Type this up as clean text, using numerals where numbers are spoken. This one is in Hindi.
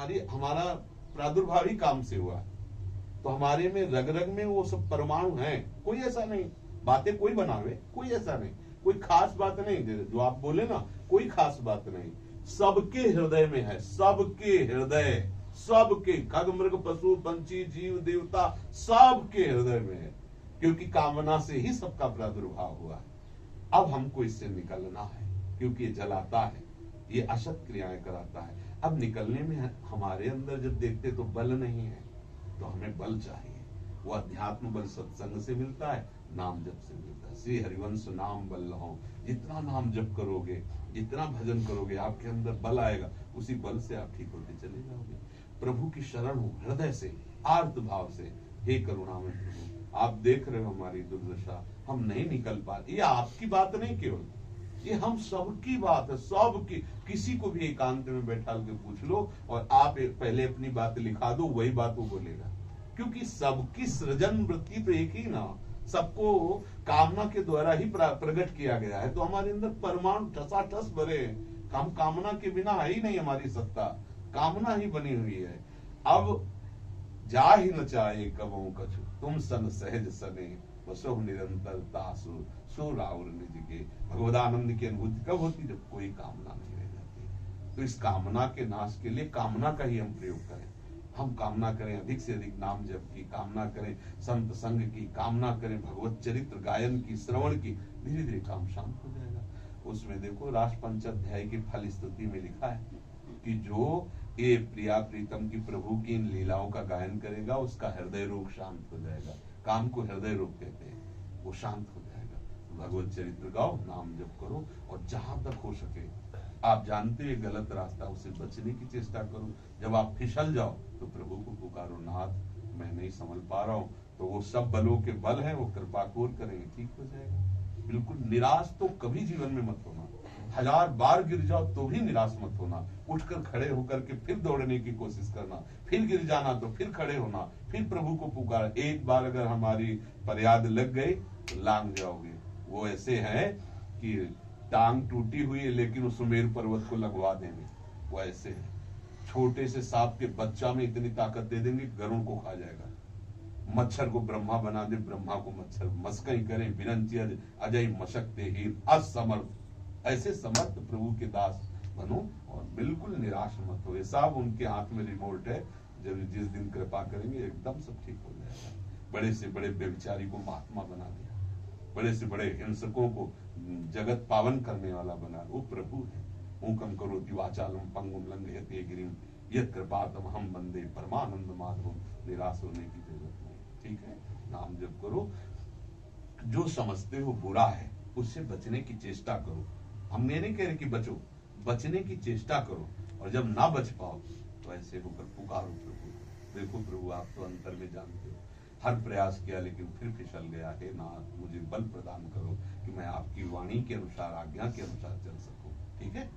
हमारा प्रादुर्भाव ही काम से हुआ। तो हमारे में रग रग में वो सब परमाणु हैं, कोई ऐसा नहीं, बातें कोई बनावे, कोई ऐसा नहीं, कोई खास बात नहीं, जो आप बोले ना, कोई खास बात नहीं, सबके हृदय में है, सबके हृदय, सबके, खग मृग पशु पंछी जीव देवता सबके हृदय में है, क्योंकि कामना से ही सबका प्रादुर्भाव हुआ है। अब हमको इससे निकलना है, क्योंकि ये जलाता है, ये असत क्रियाएं कराता है। अब निकलने में हमारे अंदर जब देखते तो बल नहीं है, तो हमें बल चाहिए। वो अध्यात्म बल सत्संग से मिलता है, नाम जप से मिलता है। श्री हरिवंश नाम बल लहो, जितना नाम जप करोगे, जितना भजन करोगे, आपके अंदर बल आएगा, उसी बल से आप ठीक होते चले जाओगे। प्रभु की शरण हो हृदय से, आर्त भाव से, हे करुणामय प्रभु, आप देख रहे हो हमारी दुर्दशा, हम नहीं निकल पा रहे। ये आपकी बात नहीं केवल, ये हम सबकी बात है, सबकी। किसी को भी एकांत में बैठा के पूछ लो और आप पहले अपनी बात लिखा दो, वही बात वो बोलेगा, क्योंकि सबकी सृजन वृत्ति तो एक ही ना, सबको कामना के द्वारा ही प्रकट किया गया है। तो हमारे अंदर परमाणु ठसाठस भरे, हम कामना के बिना है ही नहीं, हमारी सत्ता कामना ही बनी हुई है। अब जा ही न चाहे कबों कछु, तुम सन सहज सने वसो निरंतर तासु सो राउर निज के। भगवदानंद की अनुभूति कब होती? जब कोई कामना नहीं रह जाती। तो इस कामना के नाश के लिए कामना का ही हम प्रयोग करें। हम कामना करें अधिक से अधिक नाम जप की, कामना करें संत संग की, कामना करें भगवत चरित्र गायन की, श्रवण की, धीरे धीरे काम शांत हो जाएगा। उसमें देखो राष्ट्र पंचाध्याय की फल स्तुति में लिखा है कि जो ये प्रिया प्रीतम की प्रभु की इन लीलाओं का गायन करेगा, उसका हृदय रोग शांत हो जाएगा। काम को हृदय रोग कहते हैं, वो शांत हो जाएगा। तो भगवत चरित्र गाओ, नाम जप करो, और जहां तक हो सके, आप जानते हैं गलत रास्ता, उससे बचने की चेष्टा करो। जब आप फिसल जाओ तो प्रभु को पुकारो, नाथ मैं नहीं संभल पा रहा हूँ, तो वो सब बलों के बल हैं, वो कृपा कोर करेंगे, ठीक हो जाएगा। बिल्कुल निराश तो कभी जीवन में मत होना, 1000 बार गिर जाओ तो भी निराश मत होना। उठकर खड़े होकर के फिर दौड़ने की कोशिश करना, फिर गिर जाना तो फिर खड़े होना, फिर प्रभु को पुकार। एक बार अगर हमारी फरियाद लग गई तो लांग जाओगे। वो ऐसे है कि टांग टूटी हुई है लेकिन उस सुमेर पर्वत को लगवा देंगे, वो ऐसे है। छोटे से सांप के बच्चा में इतनी ताकत दे देंगे गरुड़ को खा जाएगा। मच्छर को ब्रह्मा बना दे, ब्रह्मा को मच्छर। मस्कई करें बिरंची अजय मशक्ते हीर असमर्थ। ऐसे समर्थ प्रभु के दास बनो और बिल्कुल निराश मत हो। ये सब उनके हाथ में रिमोट है, जब जिस दिन कृपा करेंगे एकदम सब ठीक हो जाएगा। बड़े से बड़े व्यभिचारी को महात्मा बना दिया, बड़े से बड़े हिंसकों को जगत पावन करने वाला बना, वो प्रभु है। मूकम करोति वाचालम पंगुम लंघयते गिरिम यत् कृपातम हम वंदे परमानंद माधवम। निराश होने की जरूरत नहीं, ठीक है। नाम जप करो, जो समझते हो बुरा है उससे बचने की चेष्टा करो। हम ये नहीं कह रहे कि बचो, बचने की चेष्टा करो, और जब ना बच पाओ तो ऐसे होकर पुकारो प्रभु। देखो प्रभु आप तो अंतर में जानते हो, हर प्रयास किया लेकिन फिर फिसल गया। हे नाथ मुझे बल प्रदान करो कि मैं आपकी वाणी के अनुसार, आज्ञा के अनुसार चल सकूं, ठीक है।